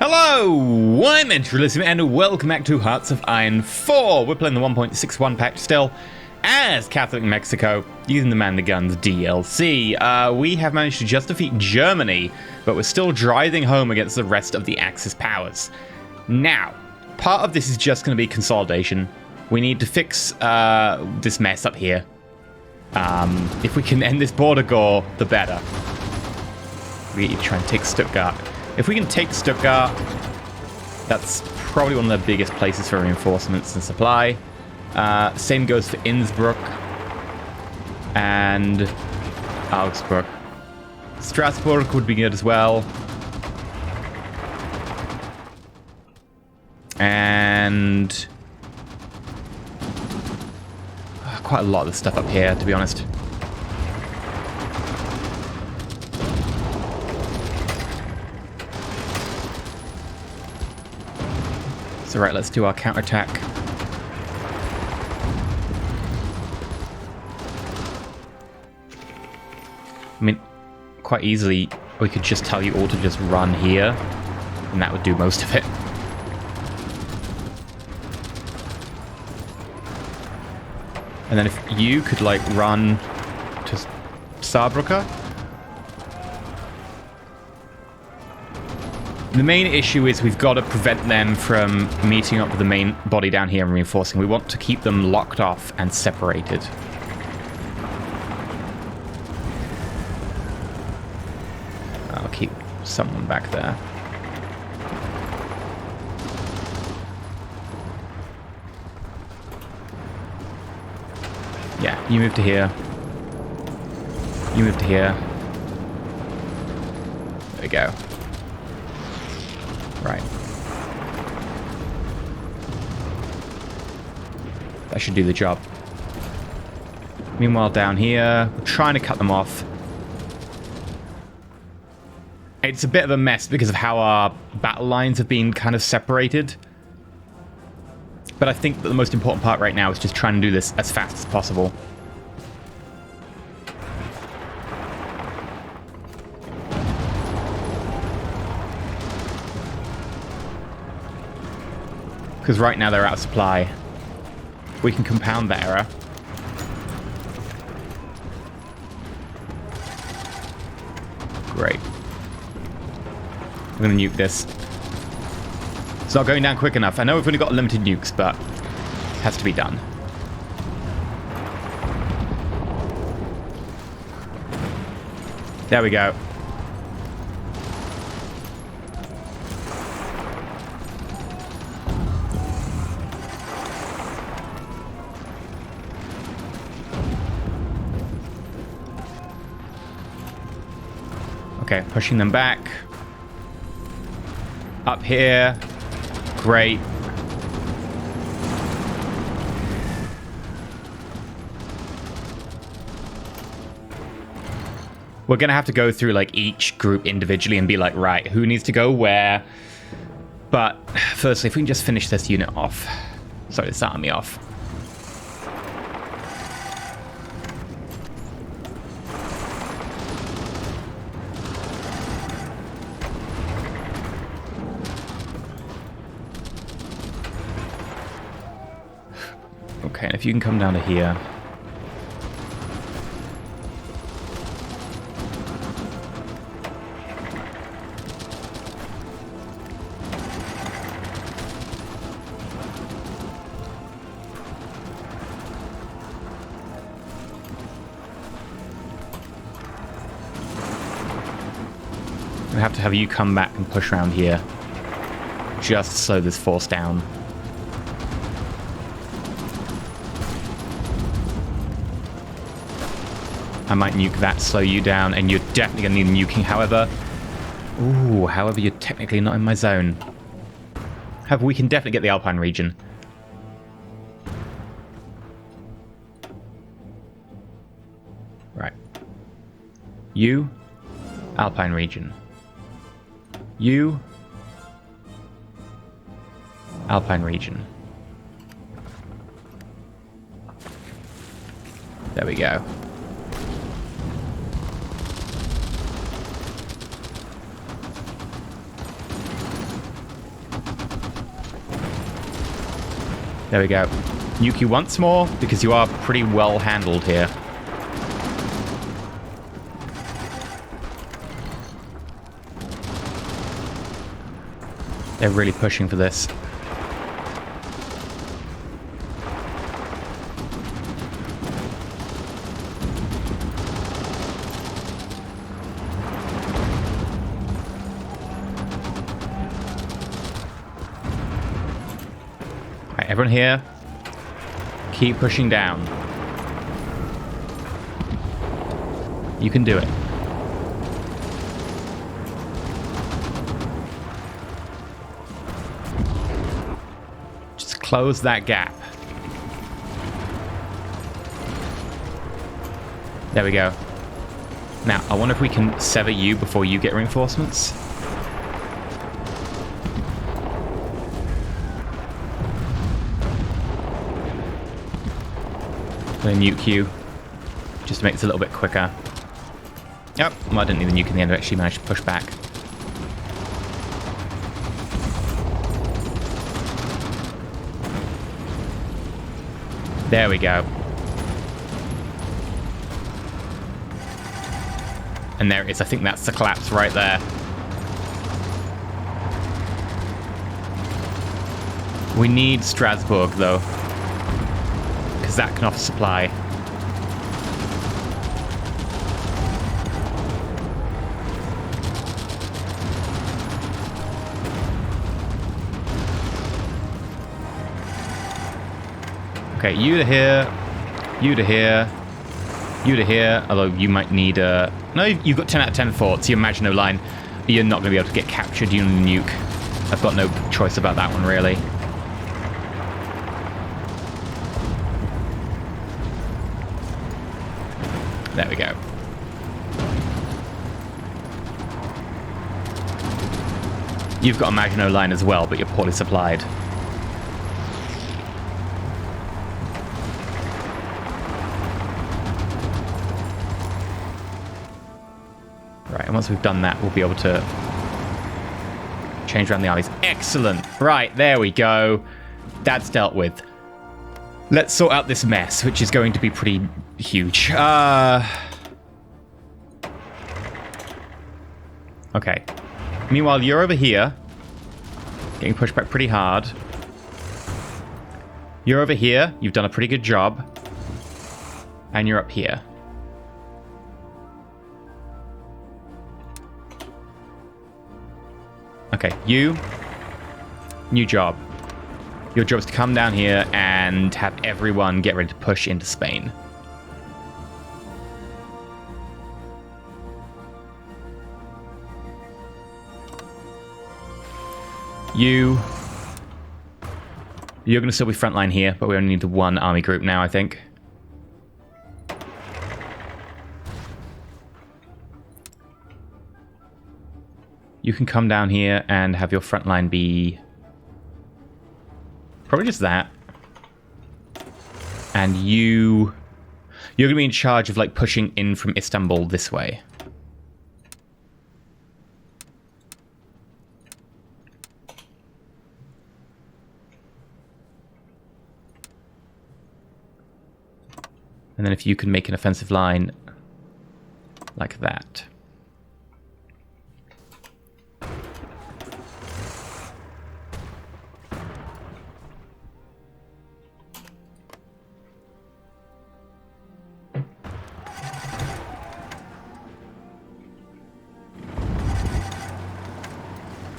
Hello, I'm EnterElysium and welcome back to Hearts of Iron 4. We're playing the 1.61 patch still as Catholic Mexico using the Man the Guns DLC. We have managed to just defeat Germany, but we're still driving home against the rest of the Axis powers. Now, part of this is just going to be consolidation. We need to fix this mess up here. If we can end this border gore, the better. We need to try and take Stuttgart. If we can take Stuttgart, that's probably one of the biggest places for reinforcements and supply. Same goes for Innsbruck and Augsburg. Strasbourg would be good as well. And quite a lot of the stuff up here, to be honest. So right, let's do our counterattack. I mean, quite easily, we could just tell you all to just run here, and that would do most of it. And then if you could, like, run to Saarbrücken. The main issue is we've got to prevent them from meeting up with the main body down here and reinforcing. We want to keep them locked off and separated. I'll keep someone back there. Yeah, you move to here. You move to here. There we go. Right. That should do the job. Meanwhile, down here, we're trying to cut them off. It's a bit of a mess because of how our battle lines have been kind of separated. But I think that the most important part right now is just trying to do this as fast as possible. Because right now they're out of supply. We can compound that error. Great. We're going to nuke this. It's not going down quick enough. I know we've only got limited nukes, but it has to be done. There we go. Okay, pushing them back. Up here. Great. We're going to have to go through, like, each group individually and be like, right, who needs to go where? But firstly, if we can just finish this unit off. Sorry, this army off. Okay, and if you can come down to here. We have to have you come back and push around here. Just to slow this force down. I might nuke that, slow you down, and you're definitely going to need nuking, however. Ooh, however, you're technically not in my zone. However, we can definitely get the Alpine region. Right. You, Alpine region. You, Alpine region. There we go. There we go. Nuke you once more, because you are pretty well handled here. They're really pushing for this. Alright, everyone here, keep pushing down. You can do it. Close that gap. There we go. Now, I wonder if we can sever you before you get reinforcements. I'm gonna nuke you, just to make this a little bit quicker. Yep, well, I didn't need the nuke in the end. I actually managed to push back. There we go. And there it is. I think that's the collapse right there. We need Strasbourg, though, because that can offer supply. Okay, you to here, you to here, you to here, although you might need a... No, you've got 10 out of 10 forts, you Maginot Line. You're not going to be able to get captured, you need a nuke. I've got no choice about that one, really. There we go. You've got a Maginot Line as well, but you're poorly supplied. Right, and once we've done that, we'll be able to change around the armies. Excellent! Right, there we go. That's dealt with. Let's sort out this mess, which is going to be pretty huge. Okay. Meanwhile, you're over here, getting pushed back pretty hard. You're over here. You've done a pretty good job. And you're up here. Okay, you. New job. Your job is to come down here and have everyone get ready to push into Spain. You're going to still be frontline here, but we only need the one army group now, I think. You can come down here and have your frontline be probably just that. And you're going to be in charge of like pushing in from Istanbul this way. And then if you can make an offensive line like that.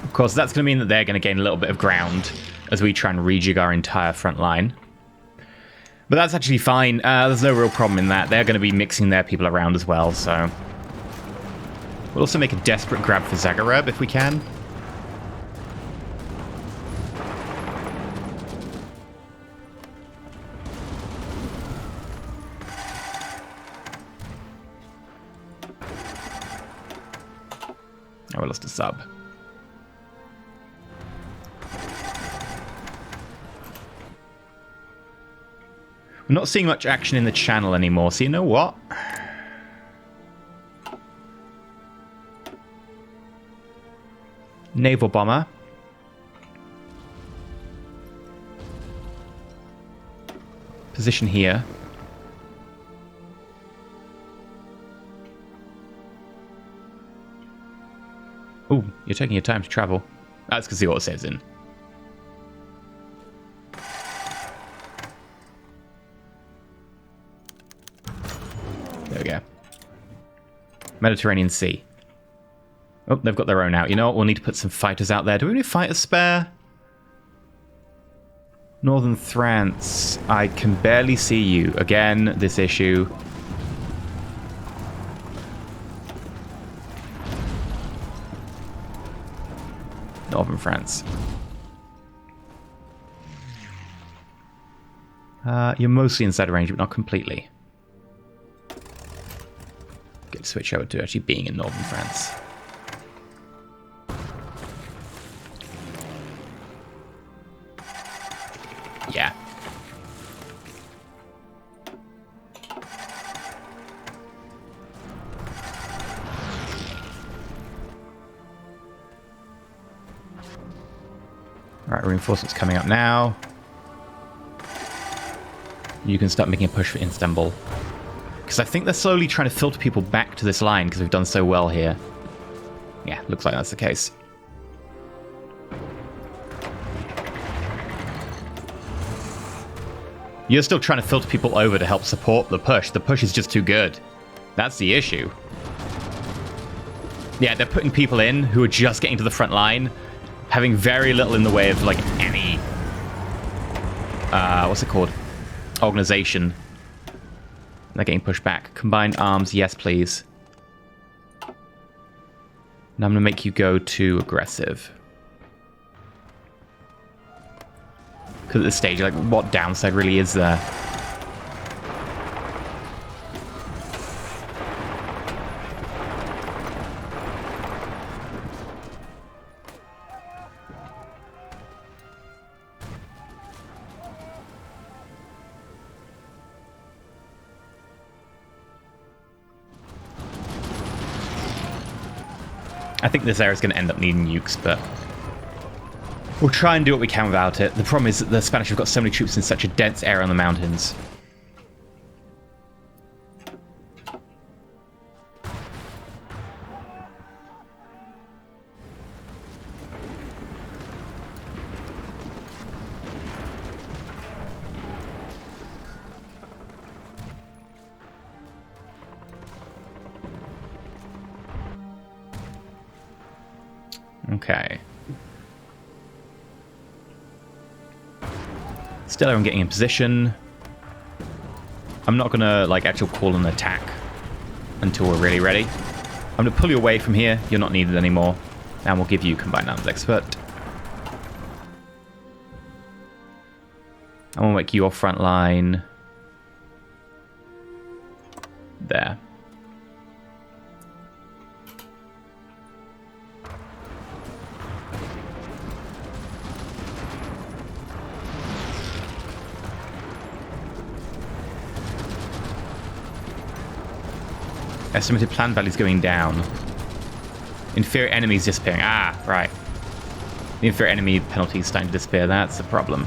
Of course, that's going to mean that they're going to gain a little bit of ground as we try and rejig our entire front line. But that's actually fine. There's no real problem in that. They're going to be mixing their people around as well, so... We'll also make a desperate grab for Zagreb if we can. Oh, we lost a sub. We're not seeing much action in the channel anymore, so you know what? Naval bomber. position here. Oh, you're taking your time to travel. That's because the auto saves in. There we go. Mediterranean Sea. Oh, they've got their own out. You know what? We'll need to put some fighters out there. Do we have any fighters spare? Northern France. I can barely see you. Again, this issue. Northern France. You're mostly inside range, but not completely. Get to switch over to actually being in Northern France. Yeah. Right, reinforcements coming up now. You can start making a push for Istanbul. Because I think they're slowly trying to filter people back to this line because we've done so well here. Yeah, looks like that's the case. You're still trying to filter people over to help support the push. The push is just too good. That's the issue. Yeah, they're putting people in who are just getting to the front line, having very little in the way of, like, any... what's it called? Organization. They're getting pushed back. Combined arms, yes, please. Now I'm going to make you go to aggressive. Because at this stage, like, what downside really is there? I think this area is going to end up needing nukes, but we'll try and do what we can without it. The problem is that the Spanish have got so many troops in such a dense area on the mountains. Okay. Still, I'm getting in position. I'm not gonna, like, actually call an attack until we're really ready. I'm gonna pull you away from here. You're not needed anymore. And we'll give you Combined Arms Expert. I'm gonna make your front line there. Estimated plan values going down. Inferior enemies disappearing. Ah, right. The inferior enemy penalty is starting to disappear. That's the problem.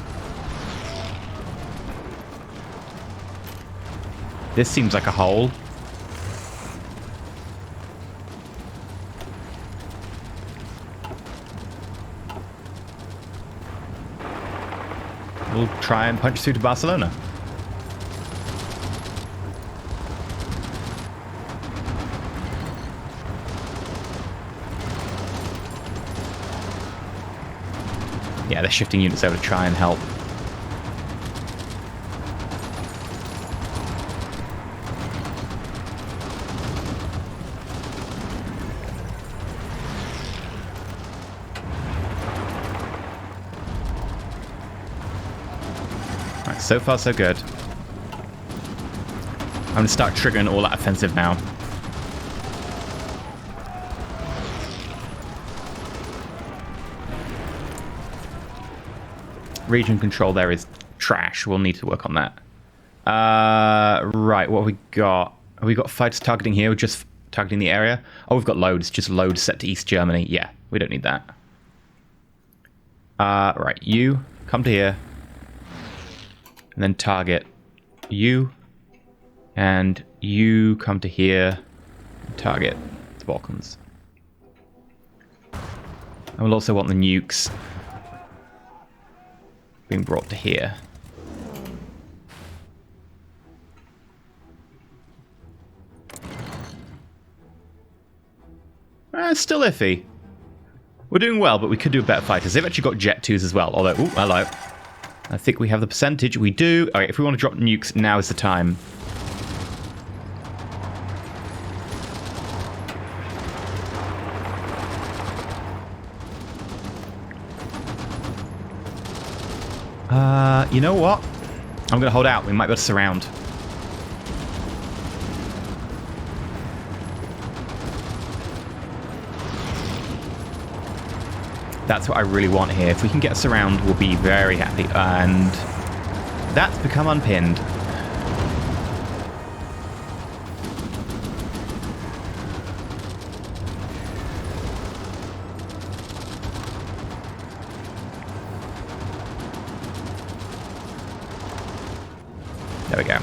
This seems like a hole. We'll try and punch through to Barcelona. Yeah, they're shifting units over to try and help. Right, so far so good. I'm going to start triggering all that offensive now. Region control there is trash. We'll need to work on that. Right, what have we got? Have we got fighters targeting here or just targeting the area? Oh, we've got loads. Just loads set to East Germany. Yeah, we don't need that. Right, you come to here. And then target you. And you come to here. Target the Balkans. And we'll also want the nukes being brought to here. Still iffy. We're doing well, but we could do better fighters. They've actually got Jet 2s as well. Although, ooh, hello. I think we have the percentage. We do. Alright, if we want to drop nukes, now is the time. You know what? I'm going to hold out. We might be able to surround. That's what I really want here. If we can get us around, we'll be very happy. And that's become unpinned. There we go.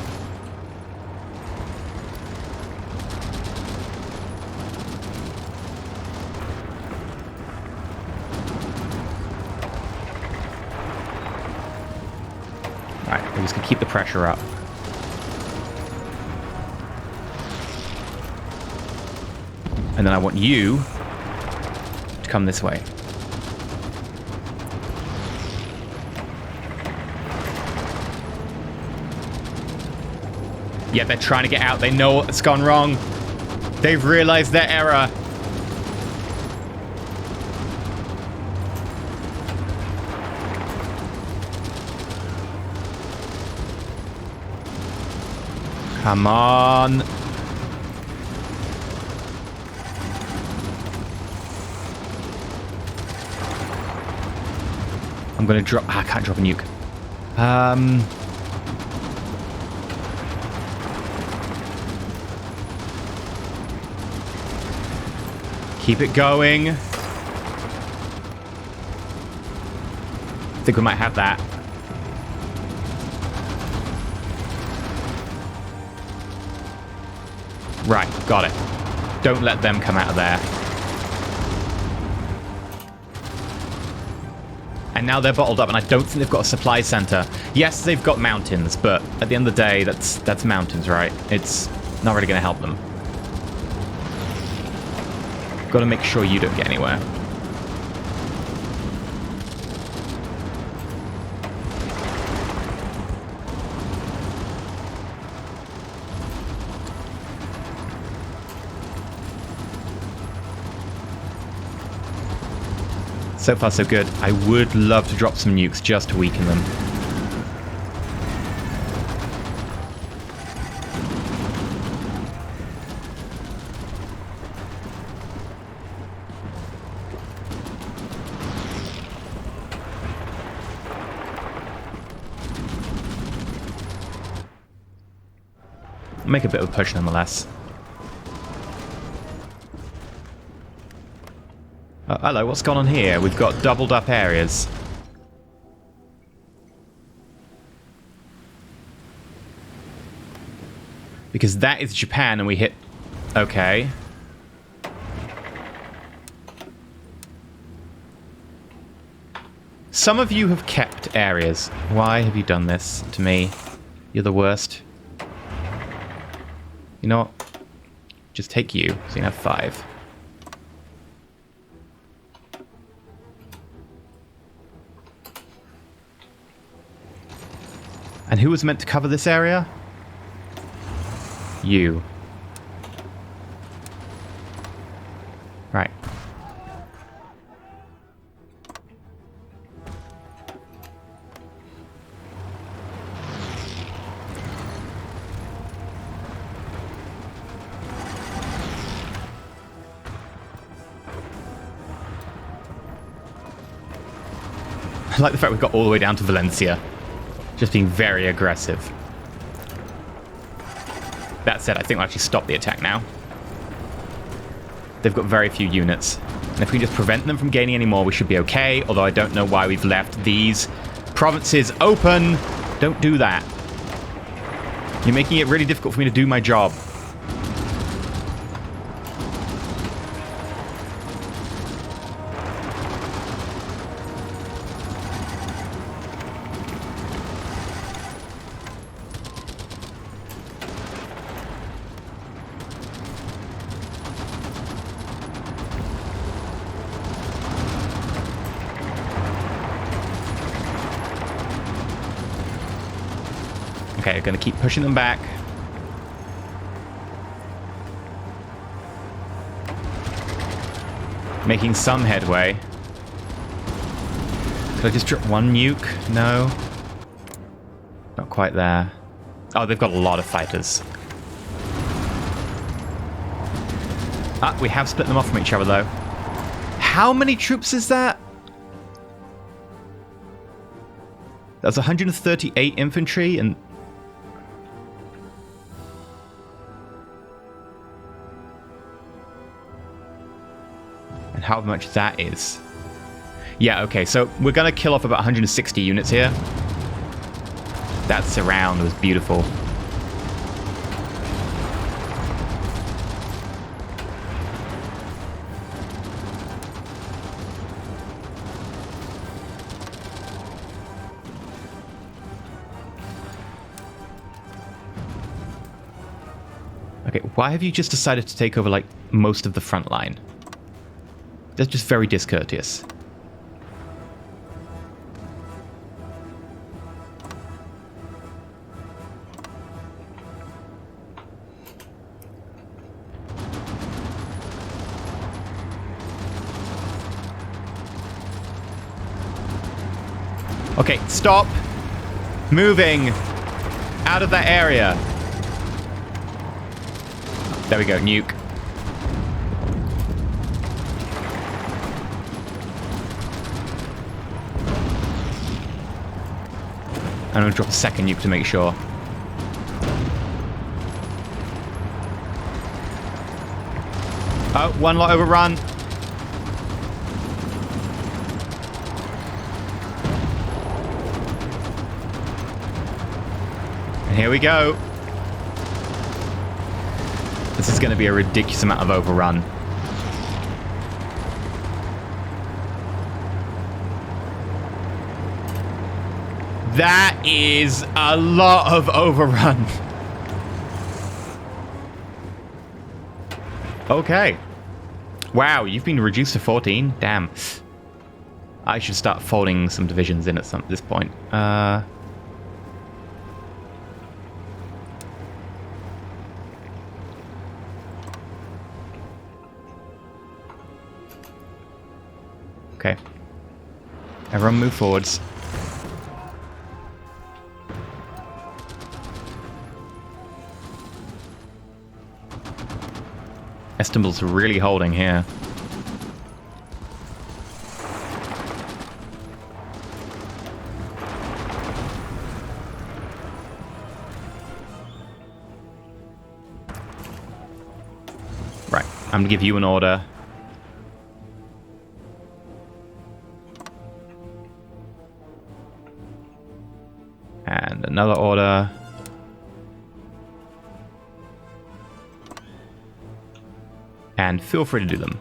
We're just going to keep the pressure up. And then I want you to come this way. Yeah, they're trying to get out. They know what's gone wrong. They've realized their error. Come on. I'm going to drop... I can't drop a nuke. Keep it going. I think we might have that. Right, got it. Don't let them come out of there. And now they're bottled up, and I don't think they've got a supply center. Yes, they've got mountains, but at the end of the day, that's mountains, right? It's not really going to help them. Got to make sure you don't get anywhere. So far, so good. I would love to drop some nukes just to weaken them. Make a bit of a push nonetheless. Hello, what's gone on here? We've got doubled up areas. Because that is Japan and we hit... Okay. Some of you have kept areas. Why have you done this to me? You're the worst. You know what? Just take you, so you can have 5. And who was meant to cover this area? You. Right. I like the fact we've got all the way down to Valencia. Just being very aggressive. That said, I think we'll actually stop the attack now. They've got very few units. And if we just prevent them from gaining any more, we should be okay. Although I don't know why we've left these provinces open. Don't do that. You're making it really difficult for me to do my job. Okay, gonna keep pushing them back. Making some headway. Could I just drop one nuke? No. Not quite there. Oh, they've got a lot of fighters. Ah, we have split them off from each other, though. How many troops is that? That's 138 infantry and... how much that is. Yeah, okay, so we're gonna kill off about 160 units here. That surround was beautiful. Okay, why have you just decided to take over, like, most of the front line? That's just very discourteous. Okay, stop moving out of that area. There we go, nuke. I'm going to drop a second nuke to make sure. Oh, one lot overrun. And here we go. This is going to be a ridiculous amount of overrun. That is a lot of overrun. Okay. Wow, you've been reduced to 14? Damn. I should start folding some divisions in at this point. Okay. Everyone move forwards. Istanbul's really holding here. Right, I'm gonna give you an order. And another order. And feel free to do them.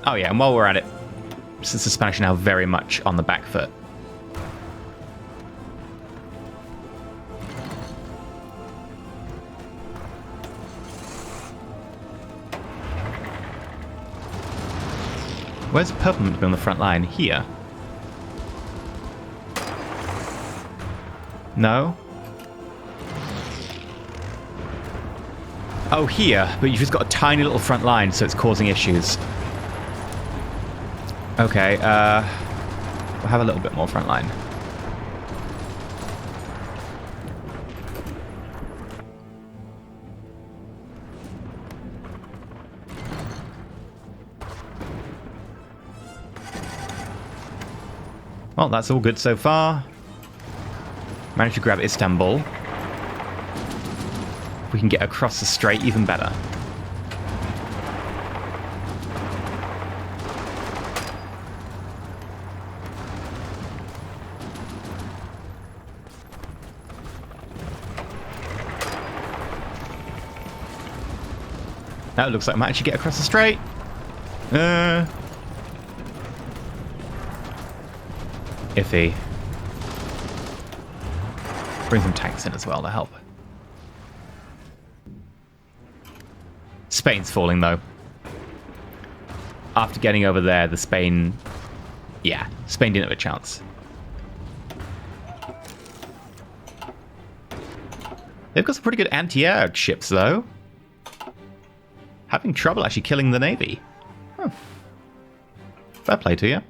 Oh yeah, and while we're at it, since the Spanish are now very much on the back foot. Where's Purple meant to be on the front line? Here? No? Oh, here, but you've just got a tiny little front line, so it's causing issues. Okay, we'll have a little bit more front line. Well, that's all good so far. Managed to grab Istanbul. If we can get across the Strait, even better. That looks like I might actually get across the strait. Iffy. Bring some tanks in as well to help. Spain's falling, though. After getting over there, the Spain... Yeah, Spain didn't have a chance. They've got some pretty good anti-air ships, though. Having trouble actually killing the Navy. Huh. Fair play to you.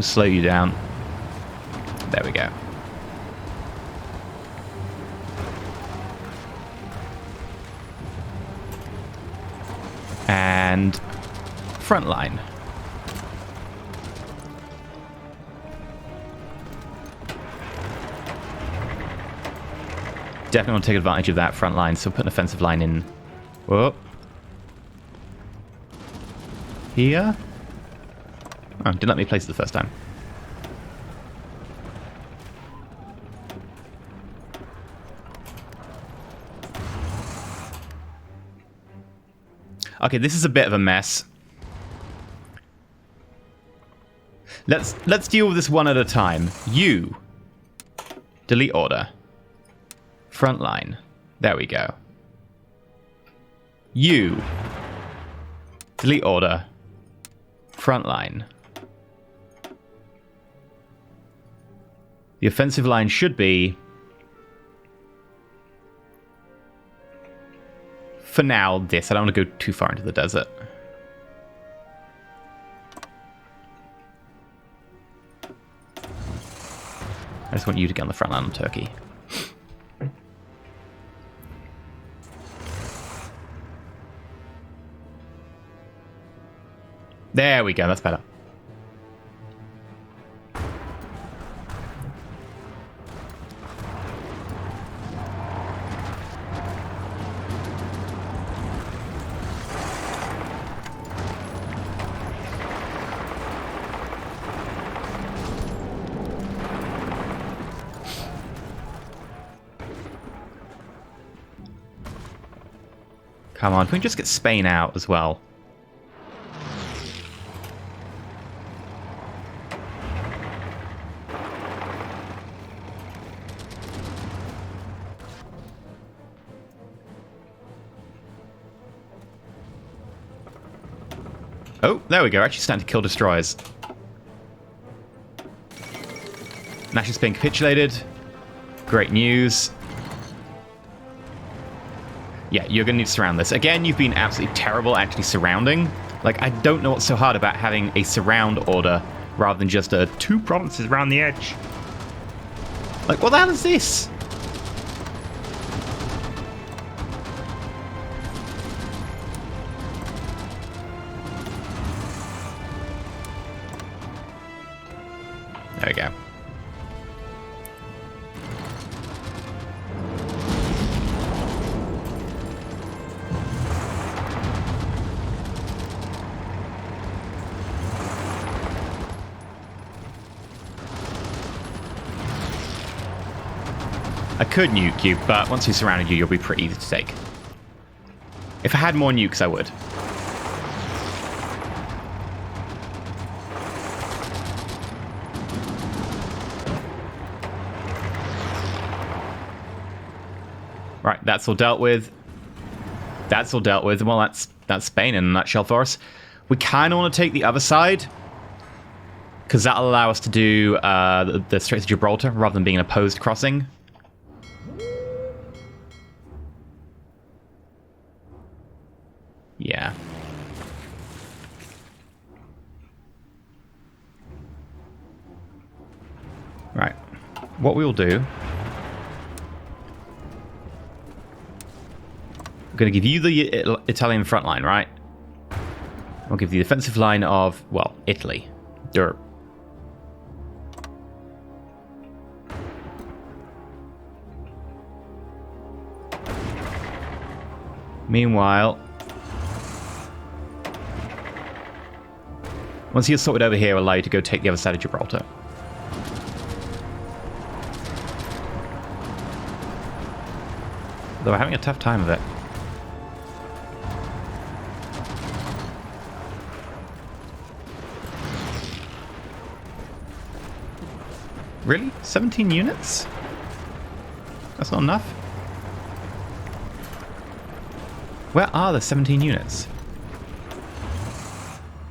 Slow you down. There we go. And front line. Definitely want to take advantage of that front line, so put an offensive line in. Whoa. Here. Oh, didn't let me place it the first time. Okay, this is a bit of a mess. Let's deal with this one at a time. You. Delete order. Front line. There we go. You. Delete order. Front line. The offensive line should be, for now, this. I don't want to go too far into the desert. I just want you to get on the front line on Turkey. There we go, that's better. Come on, can we just get Spain out as well? Oh, there we go. Actually starting to kill destroyers. National Spain capitulated. Great news. Yeah, you're going to need to surround this. Again, you've been absolutely terrible at actually surrounding. Like, I don't know what's so hard about having a surround order rather than just 2 provinces around the edge. Like, what the hell is this? There we go. I could nuke you, but once we've surrounded you, you'll be pretty easy to take. If I had more nukes, I would. Right, that's all dealt with. That's all dealt with. Well, that's Spain in a nutshell for us. We kind of want to take the other side, because that'll allow us to do the Strait of Gibraltar rather than being an opposed crossing. Yeah. Right. What we will do... I'm going to give you the Italian front line, right? I'll give the defensive line of, well, Italy. Derp. Meanwhile, once you're sorted over here, I'll allow you to go take the other side of Gibraltar. Though we're having a tough time of it. Really? 17 units? That's not enough? Where are the 17 units?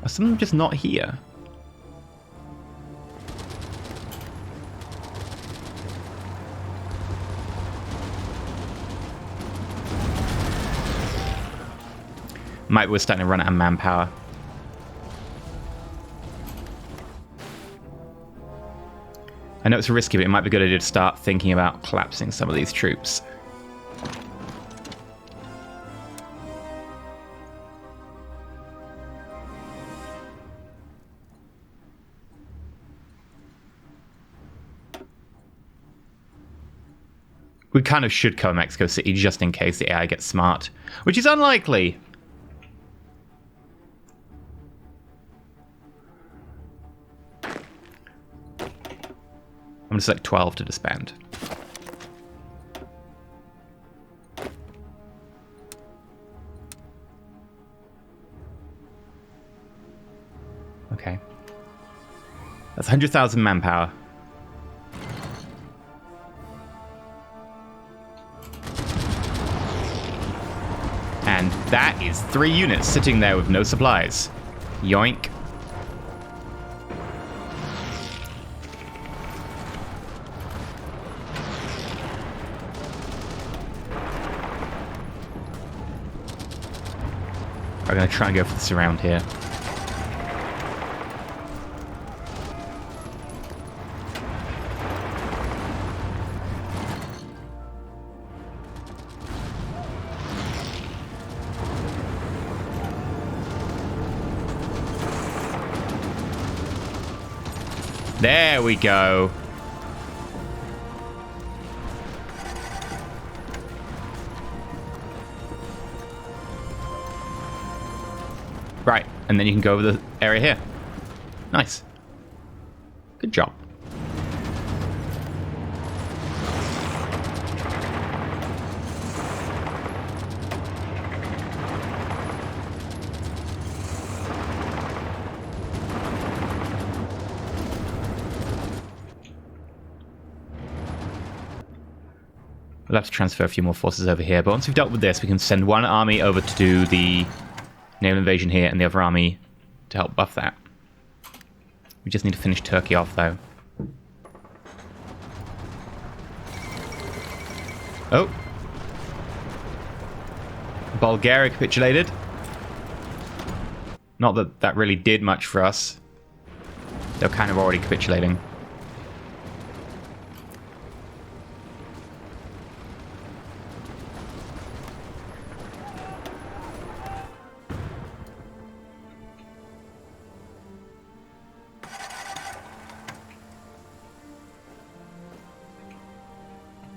Are some of them just not here? Might we're starting to run out of manpower. I know it's risky, but it might be a good idea to start thinking about collapsing some of these troops. We kind of should cover Mexico City just in case the AI gets smart, which is unlikely. I'm going to select 12 to disband. Okay. That's 100,000 manpower. And that is 3 units sitting there with no supplies. Yoink. I'm going to try and go for the surround here. There we go. Right, and then you can go over the area here. Nice. Good job. We'll have to transfer a few more forces over here, but once we've dealt with this, we can send one army over to do the naval invasion here and the other army to help buff that. We just need to finish Turkey off, though. Oh. Bulgaria capitulated. Not that that really did much for us. They're kind of already capitulating.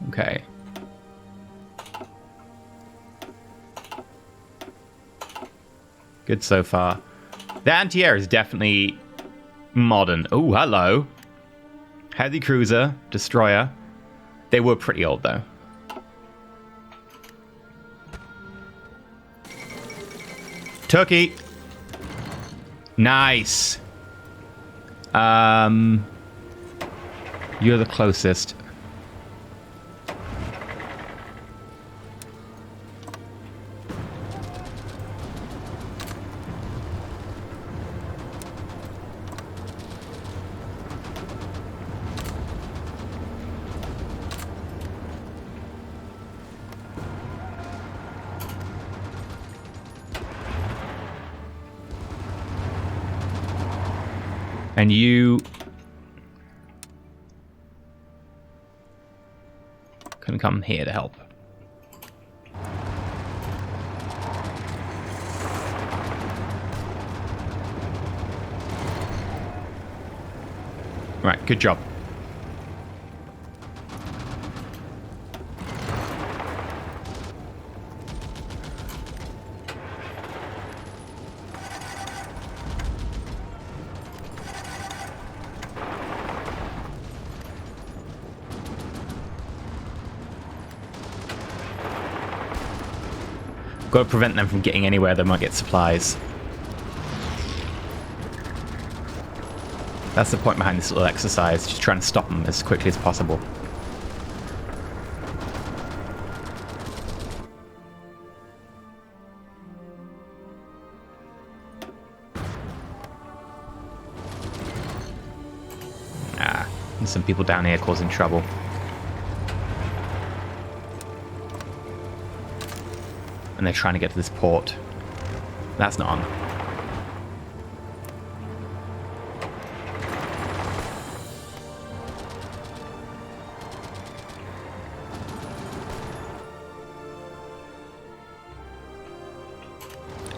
Okay. Good so far. The anti-air is definitely modern. Oh, hello. Heavy cruiser, destroyer. They were pretty old, though. Turkey. Nice. You're the closest. And you can come here to help. Right, good job. Got to prevent them from getting anywhere they might get supplies. That's the point behind this little exercise, just trying to stop them as quickly as possible. Ah, there's some people down here causing trouble. And they're trying to get to this port. That's not on.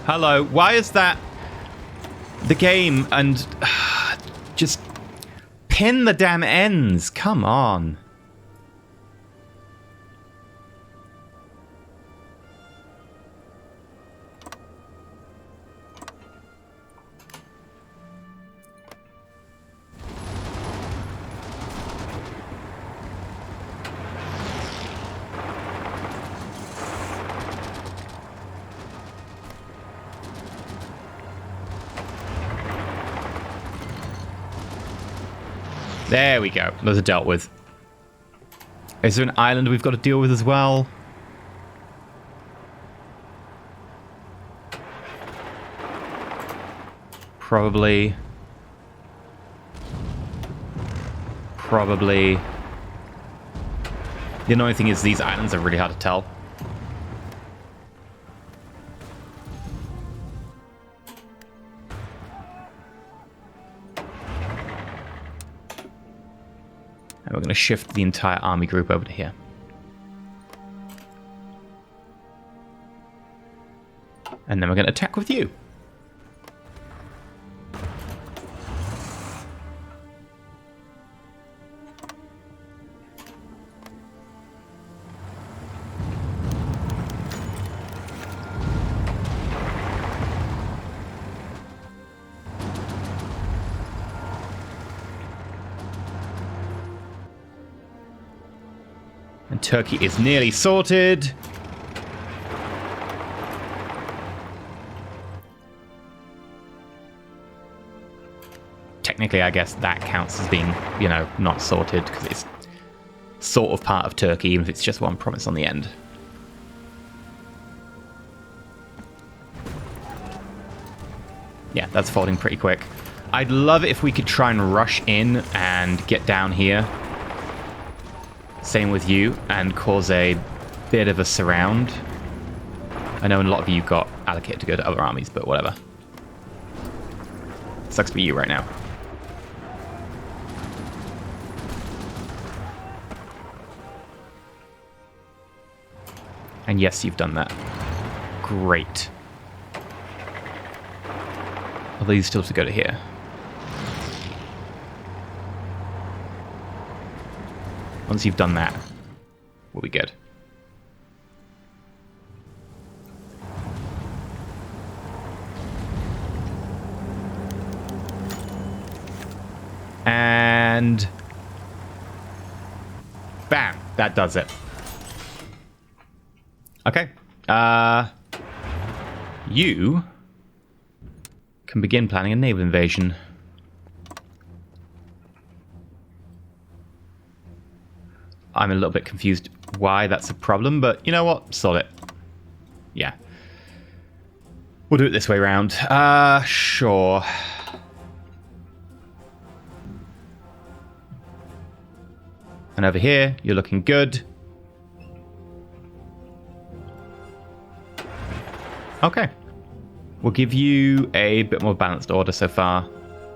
Hello, why is that the game and just pin the damn ends? Come on. There we go. Those are dealt with. Is there an island we've got to deal with as well? Probably. Probably. The annoying thing is these islands are really hard to tell. And we're going to shift the entire army group over to here. And then we're going to attack with you. And Turkey is nearly sorted. Technically, I guess that counts as being, you know, not sorted because it's sort of part of Turkey, even if it's just one province on the end. Yeah, that's folding pretty quick. I'd love it if we could try and rush in and get down here. Same with you, and cause a bit of a surround. I know a lot of you got allocated to go to other armies, but whatever. Sucks for you right now. And yes, you've done that. Great. Although you still have to go to here. Once you've done that, we'll be good. And bam, that does it. Okay. You can begin planning a naval invasion. I'm a little bit confused why that's a problem, but you know what? Sod it. Yeah. We'll do it this way round. Sure. And over here, you're looking good. Okay. We'll give you a bit more balanced order so far.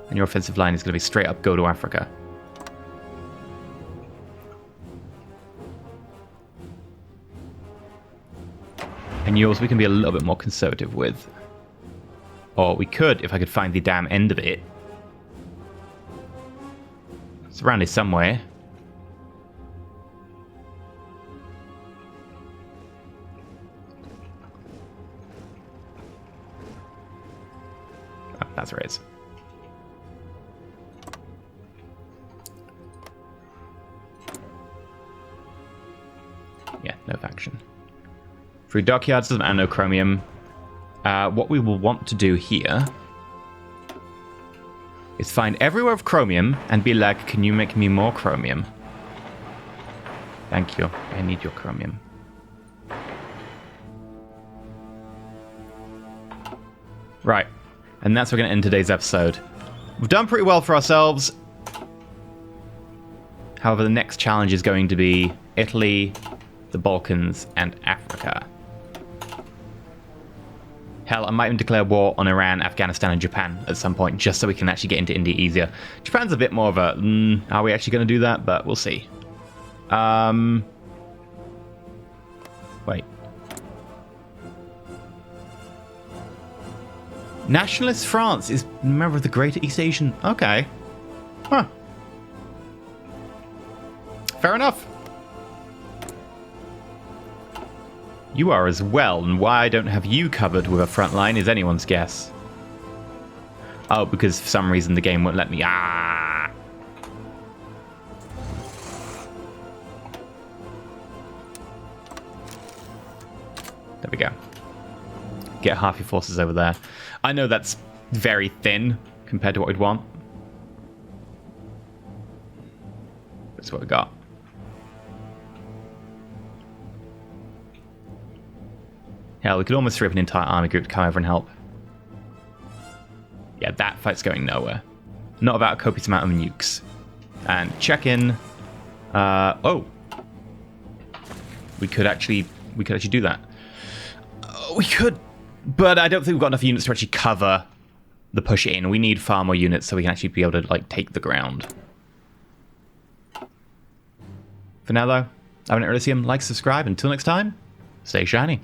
And your offensive line is going to be straight up go to Africa. And yours we can be a little bit more conservative with. Or we could, if I could find the damn end of it. It's around here somewhere. Oh, that's where it is. Yeah, no faction. Through dockyards doesn't matter, no chromium. What we will want to do here is find everywhere of chromium and be like, can you make me more chromium? Thank you. I need your chromium. Right. And that's where we're going to end today's episode. We've done pretty well for ourselves. However, the next challenge is going to be Italy, the Balkans, and Africa. Hell, I might even declare war on Iran, Afghanistan, and Japan at some point, just so we can actually get into India easier. Japan's a bit more of a, are we actually going to do that? But we'll see. Wait. Nationalist France is a member of the Greater East Asian... Okay. Huh. Fair enough. You are as well, and why I don't have you covered with a front line is anyone's guess. Oh, because for some reason the game won't let me... Ah! There we go. Get half your forces over there. I know that's very thin compared to what we'd want. That's what we got. Hell, we could almost rip an entire army group to come over and help. Yeah, that fight's going nowhere. Not about a copious amount of nukes. And check in. Oh. We could actually do that. We could, but I don't think we've got enough units to actually cover the push in. We need far more units so we can actually be able to like take the ground. For now, though, I'm EnterElysium. Like, subscribe. Until next time, stay shiny.